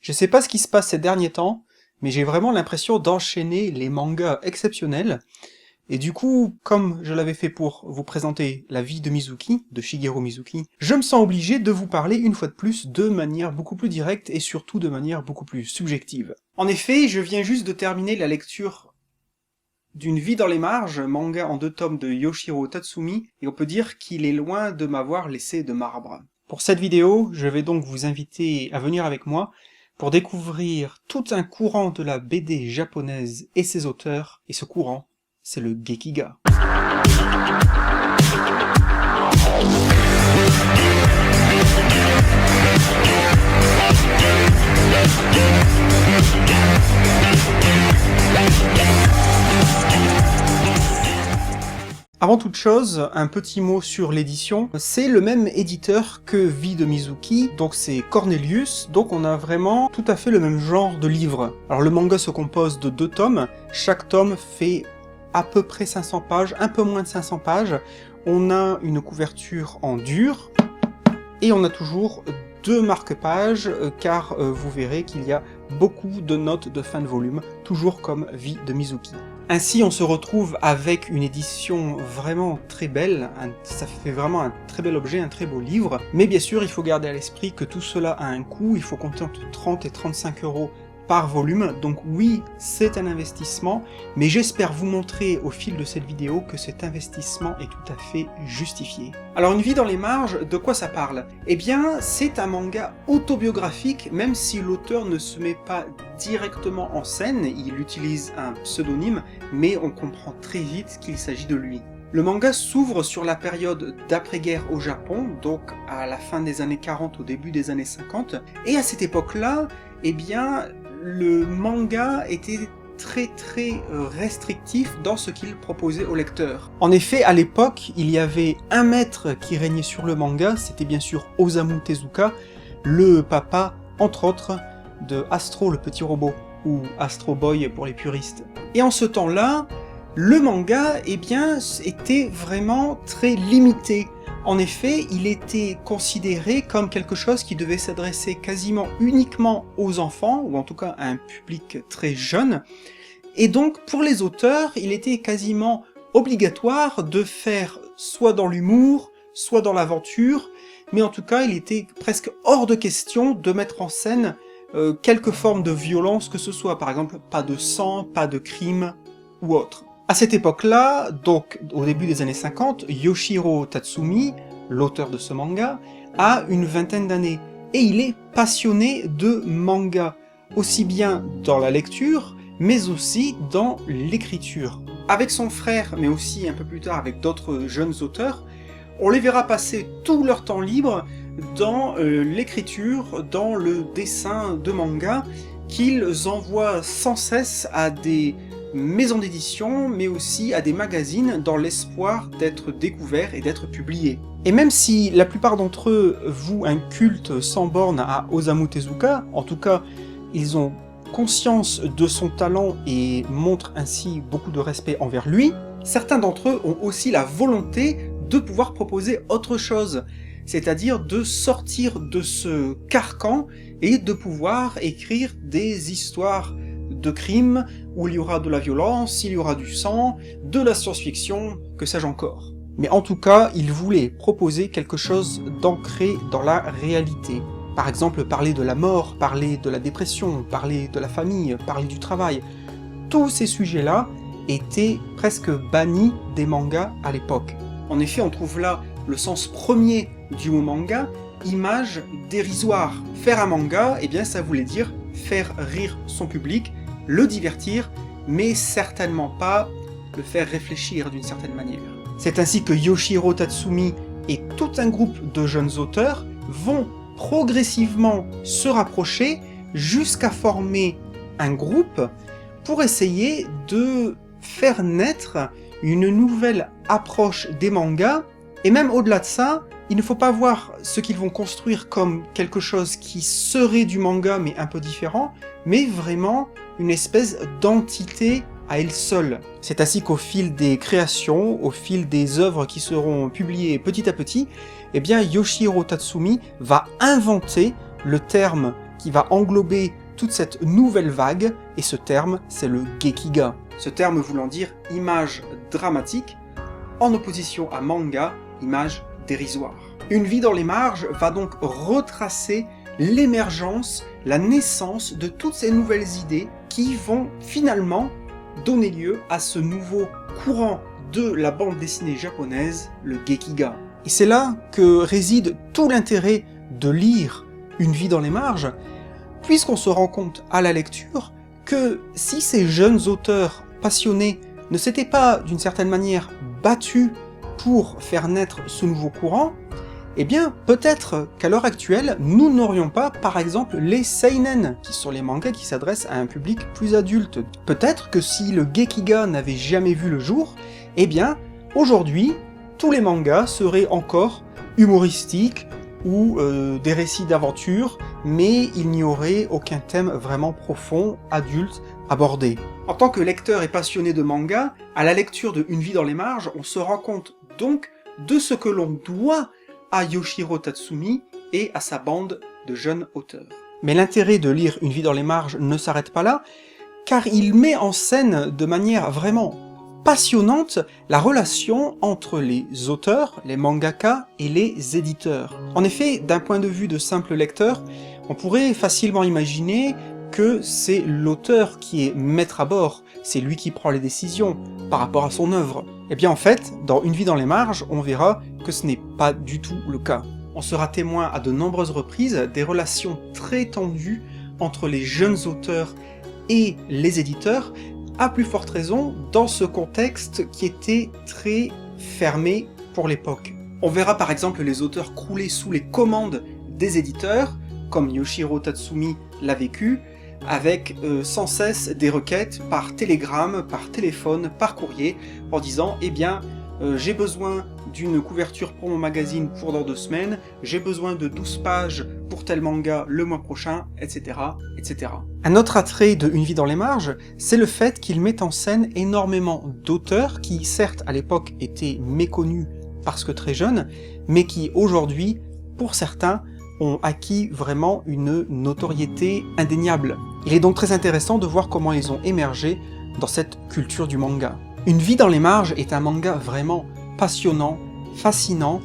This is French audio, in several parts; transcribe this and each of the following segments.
Je sais pas ce qui se passe ces derniers temps, mais j'ai vraiment l'impression d'enchaîner les mangas exceptionnels, et du coup, comme je l'avais fait pour vous présenter La vie de Mizuki, de Shigeru Mizuki, je me sens obligé de vous parler une fois de plus de manière beaucoup plus directe et surtout de manière beaucoup plus subjective. En effet, je viens juste de terminer la lecture d'une vie dans les marges, manga en 2 tomes de Yoshiro Tatsumi, et on peut dire qu'il est loin de m'avoir laissé de marbre. Pour cette vidéo, je vais donc vous inviter à venir avec moi pour découvrir tout un courant de la BD japonaise et ses auteurs, et ce courant, c'est le Gekiga. Avant toute chose, un petit mot sur l'édition. C'est le même éditeur que Vie de Mizuki, donc c'est Cornelius, donc on a vraiment tout à fait le même genre de livre. Alors le manga se compose de 2 tomes, chaque tome fait à peu près 500 pages, un peu moins de 500 pages. On a une couverture en dur, et on a toujours 2 marque-pages, car vous verrez qu'il y a beaucoup de notes de fin de volume, toujours comme Vie de Mizuki. Ainsi, on se retrouve avec une édition vraiment très belle, ça fait vraiment un très bel objet, un très beau livre, mais bien sûr, il faut garder à l'esprit que tout cela a un coût, il faut compter entre 30 et 35 € par volume, donc oui, c'est un investissement, mais j'espère vous montrer au fil de cette vidéo que cet investissement est tout à fait justifié. Alors Une vie dans les marges, de quoi ça parle? Eh bien, c'est un manga autobiographique, même si l'auteur ne se met pas directement en scène, il utilise un pseudonyme, mais on comprend très vite qu'il s'agit de lui. Le manga s'ouvre sur la période d'après-guerre au Japon, donc à la fin des années 40, au début des années 50, et à cette époque-là, eh bien, le manga était très restrictif dans ce qu'il proposait au lecteur. En effet, à l'époque, il y avait un maître qui régnait sur le manga, c'était bien sûr Osamu Tezuka, le papa, entre autres, de Astro le petit robot, ou Astro Boy pour les puristes. Et en ce temps-là, le manga, eh bien, était vraiment très limité. En effet, il était considéré comme quelque chose qui devait s'adresser quasiment uniquement aux enfants, ou en tout cas à un public très jeune, et donc pour les auteurs, il était quasiment obligatoire de faire soit dans l'humour, soit dans l'aventure, mais en tout cas il était presque hors de question de mettre en scène quelque forme de violence que ce soit, par exemple pas de sang, pas de crime, ou autre. À cette époque-là, donc au début des années 50, Yoshiro Tatsumi, l'auteur de ce manga, a une vingtaine d'années, et il est passionné de manga, aussi bien dans la lecture, mais aussi dans l'écriture. Avec son frère, mais aussi un peu plus tard avec d'autres jeunes auteurs, on les verra passer tout leur temps libre dans l'écriture, dans le dessin de manga, qu'ils envoient sans cesse à des maisons d'édition, mais aussi à des magazines dans l'espoir d'être découverts et d'être publiés. Et même si la plupart d'entre eux vouent un culte sans borne à Osamu Tezuka, en tout cas, ils ont conscience de son talent et montrent ainsi beaucoup de respect envers lui, certains d'entre eux ont aussi la volonté de pouvoir proposer autre chose, c'est-à-dire de sortir de ce carcan et de pouvoir écrire des histoires de crimes, où il y aura de la violence, il y aura du sang, de la science-fiction, que sais-je encore. Mais en tout cas, il voulait proposer quelque chose d'ancré dans la réalité. Par exemple, parler de la mort, parler de la dépression, parler de la famille, parler du travail. Tous ces sujets-là étaient presque bannis des mangas à l'époque. En effet, on trouve là le sens premier du mot manga, image dérisoire. Faire un manga, eh bien ça voulait dire faire rire son public, le divertir, mais certainement pas le faire réfléchir d'une certaine manière. C'est ainsi que Yoshiro Tatsumi et tout un groupe de jeunes auteurs vont progressivement se rapprocher jusqu'à former un groupe pour essayer de faire naître une nouvelle approche des mangas, et même au-delà de ça, il ne faut pas voir ce qu'ils vont construire comme quelque chose qui serait du manga mais un peu différent, mais vraiment une espèce d'entité à elle seule. C'est ainsi qu'au fil des créations, au fil des œuvres qui seront publiées petit à petit, eh bien Yoshiro Tatsumi va inventer le terme qui va englober toute cette nouvelle vague, et ce terme, c'est le Gekiga. Ce terme voulant dire image dramatique, en opposition à manga, image dérisoire. Une vie dans les marges va donc retracer l'émergence, la naissance de toutes ces nouvelles idées qui vont finalement donner lieu à ce nouveau courant de la bande dessinée japonaise, le Gekiga. Et c'est là que réside tout l'intérêt de lire Une vie dans les marges, puisqu'on se rend compte à la lecture que si ces jeunes auteurs passionnés ne s'étaient pas d'une certaine manière battus pour faire naître ce nouveau courant, eh bien peut-être qu'à l'heure actuelle, nous n'aurions pas par exemple les seinen, qui sont les mangas qui s'adressent à un public plus adulte. Peut-être que si le Gekiga n'avait jamais vu le jour, eh bien aujourd'hui, tous les mangas seraient encore humoristiques, ou des récits d'aventure, mais il n'y aurait aucun thème vraiment profond, adulte, abordé. En tant que lecteur et passionné de manga, à la lecture de Une vie dans les marges, on se rend compte donc de ce que l'on doit à Yoshihiro Tatsumi et à sa bande de jeunes auteurs. Mais l'intérêt de lire Une vie dans les marges ne s'arrête pas là, car il met en scène de manière vraiment passionnante la relation entre les auteurs, les mangaka et les éditeurs. En effet, d'un point de vue de simple lecteur, on pourrait facilement imaginer que c'est l'auteur qui est maître à bord, c'est lui qui prend les décisions par rapport à son œuvre. Et bien en fait, dans Une vie dans les marges, on verra que ce n'est pas du tout le cas. On sera témoin à de nombreuses reprises des relations très tendues entre les jeunes auteurs et les éditeurs, à plus forte raison dans ce contexte qui était très fermé pour l'époque. On verra par exemple les auteurs crouler sous les commandes des éditeurs, comme Yoshihiro Tatsumi l'a vécu, avec sans cesse des requêtes par télégramme, par téléphone, par courrier, en disant « Eh bien, j'ai besoin d'une couverture pour mon magazine pour dans 2 semaines, j'ai besoin de 12 pages pour tel manga le mois prochain, etc. etc. » Un autre attrait de Une vie dans les marges, c'est le fait qu'il met en scène énormément d'auteurs qui, certes, à l'époque étaient méconnus parce que très jeunes, mais qui aujourd'hui, pour certains, ont acquis vraiment une notoriété indéniable. Il est donc très intéressant de voir comment ils ont émergé dans cette culture du manga. Une vie dans les marges est un manga vraiment passionnant, fascinant,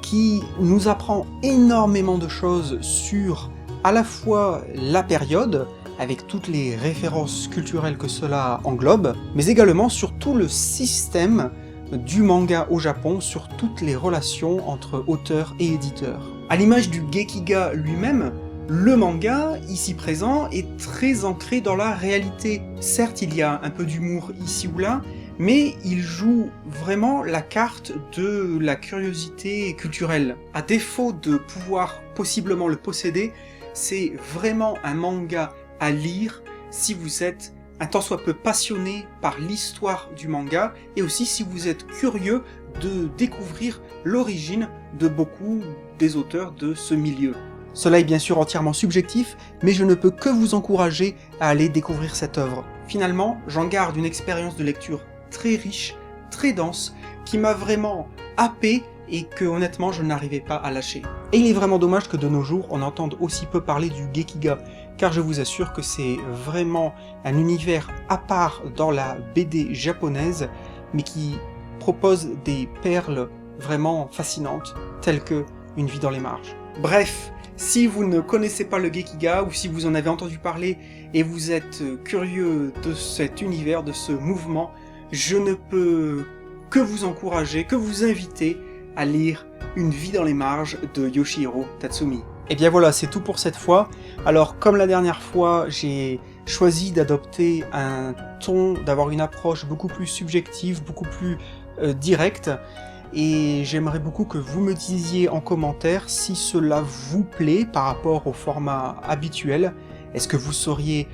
qui nous apprend énormément de choses sur à la fois la période, avec toutes les références culturelles que cela englobe, mais également sur tout le système du manga au Japon, sur toutes les relations entre auteurs et éditeurs. À l'image du Gekiga lui-même, le manga, ici présent, est très ancré dans la réalité. Certes, il y a un peu d'humour ici ou là, mais il joue vraiment la carte de la curiosité culturelle. À défaut de pouvoir possiblement le posséder, c'est vraiment un manga à lire si vous êtes un tant soit peu passionné par l'histoire du manga, et aussi si vous êtes curieux de découvrir l'origine de beaucoup des auteurs de ce milieu. Cela est bien sûr entièrement subjectif, mais je ne peux que vous encourager à aller découvrir cette œuvre. Finalement, j'en garde une expérience de lecture très riche, très dense, qui m'a vraiment happé et que honnêtement je n'arrivais pas à lâcher. Et il est vraiment dommage que de nos jours on entende aussi peu parler du Gekiga, car je vous assure que c'est vraiment un univers à part dans la BD japonaise, mais qui propose des perles vraiment fascinantes, telles que Une vie dans les marges. Bref, si vous ne connaissez pas le Gekiga, ou si vous en avez entendu parler et vous êtes curieux de cet univers, de ce mouvement, je ne peux que vous encourager, que vous inviter à lire Une vie dans les marges de Yoshihiro Tatsumi. Et bien voilà, c'est tout pour cette fois. Alors, comme la dernière fois, j'ai choisi d'adopter un ton, d'avoir une approche beaucoup plus subjective, beaucoup plus directe, et j'aimerais beaucoup que vous me disiez en commentaire si cela vous plaît par rapport au format habituel. Est-ce que vous seriez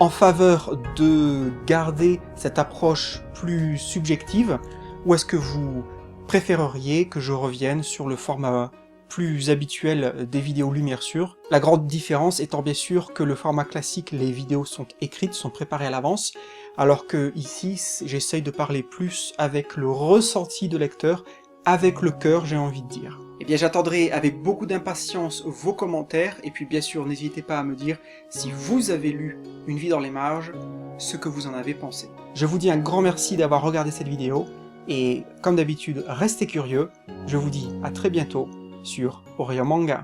en faveur de garder cette approche plus subjective, ou est-ce que vous préféreriez que je revienne sur le format plus habituel des vidéos lumière sûre? La grande différence étant bien sûr que le format classique, les vidéos sont écrites, sont préparées à l'avance, alors que ici, j'essaye de parler plus avec le ressenti de lecteur avec le cœur, j'ai envie de dire. Eh bien j'attendrai avec beaucoup d'impatience vos commentaires, et puis bien sûr n'hésitez pas à me dire si vous avez lu Une vie dans les marges, ce que vous en avez pensé. Je vous dis un grand merci d'avoir regardé cette vidéo, et comme d'habitude, restez curieux, je vous dis à très bientôt sur Orient Manga.